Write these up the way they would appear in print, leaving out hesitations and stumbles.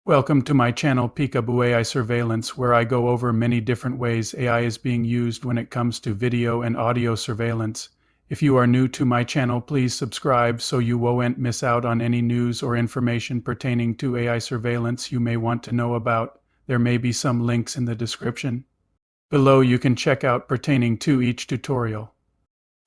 Welcome to my channel PeekAboo-AI Surveillance, where I go over many different ways AI is being used when it comes to video and audio surveillance. If you are new to my channel, please subscribe so you won't miss out on any news or information pertaining to AI surveillance you may want to know about. There may be some links in the description below you can check out pertaining to each tutorial.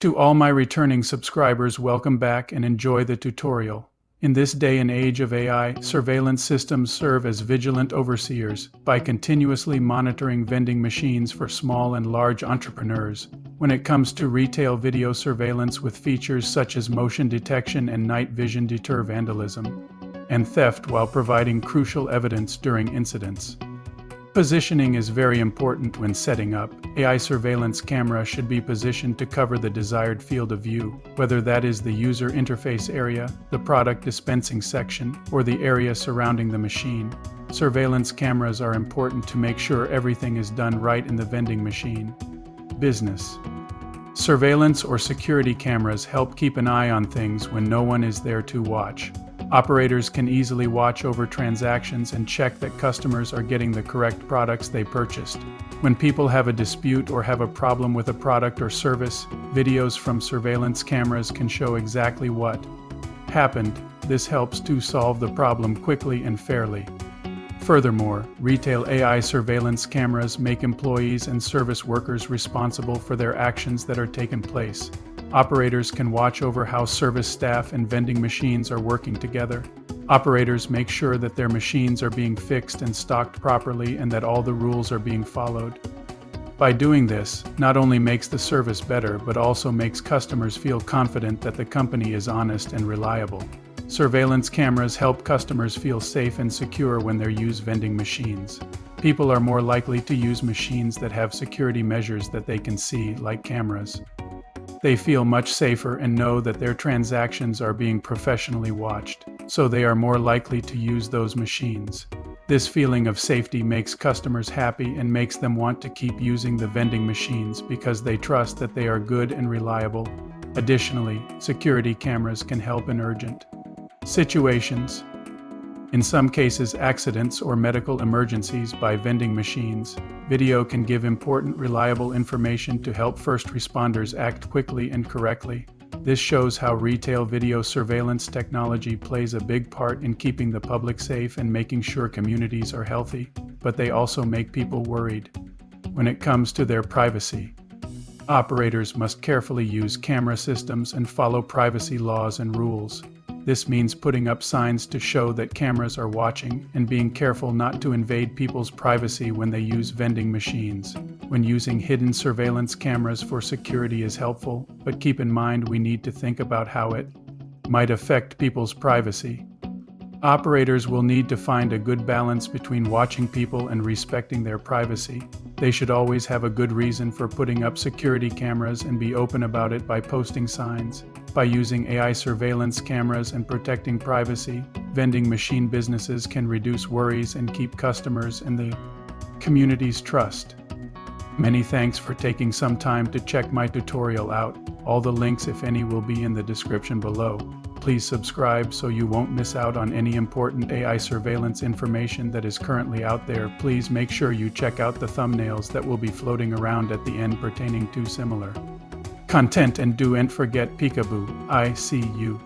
To all my returning subscribers, welcome back and enjoy the tutorial. In this day and age of AI, surveillance systems serve as vigilant overseers by continuously monitoring vending machines for small and large entrepreneurs. When it comes to retail video surveillance with features such as motion detection and night vision deter vandalism and theft while providing crucial evidence during incidents. Positioning is very important when setting up. AI surveillance camera should be positioned to cover the desired field of view, whether that is the user interface area, the product dispensing section, or the area surrounding the machine. Surveillance cameras are important to make sure everything is done right in the vending machine. Business. Surveillance or security cameras help keep an eye on things when no one is there to watch. Operators can easily watch over transactions and check that customers are getting the correct products they purchased. When people have a dispute or have a problem with a product or service, videos from surveillance cameras can show exactly what happened. This helps to solve the problem quickly and fairly. Furthermore, retail AI surveillance cameras make employees and service workers responsible for their actions that are taking place. Operators can watch over how service staff and vending machines are working together. Operators make sure that their machines are being fixed and stocked properly and that all the rules are being followed. By doing this, not only makes the service better, but also makes customers feel confident that the company is honest and reliable. Surveillance cameras help customers feel safe and secure when they use vending machines. People are more likely to use machines that have security measures that they can see, like cameras. They feel much safer and know that their transactions are being professionally watched, so they are more likely to use those machines. This feeling of safety makes customers happy and makes them want to keep using the vending machines because they trust that they are good and reliable. Additionally, security cameras can help in urgent situations. In some cases, accidents or medical emergencies by vending machines, video can give important, reliable information to help first responders act quickly and correctly. This shows how retail video surveillance technology plays a big part in keeping the public safe and making sure communities are healthy, but they also make people worried when it comes to their privacy. Operators must carefully use camera systems and follow privacy laws and rules. This means putting up signs to show that cameras are watching and being careful not to invade people's privacy when they use vending machines. When using hidden surveillance cameras for security is helpful, but keep in mind we need to think about how it might affect people's privacy. Operators will need to find a good balance between watching people and respecting their privacy. They should always have a good reason for putting up security cameras and be open about it by posting signs. By using AI surveillance cameras and protecting privacy, vending machine businesses can reduce worries and keep customers and the community's trust. Many thanks for taking some time to check my tutorial out. All the links, if any, will be in the description below. Please subscribe so you won't miss out on any important AI surveillance information that is currently out there. Please make sure you check out the thumbnails that will be floating around at the end pertaining to similar content, and don't forget PeekAboo. I see you.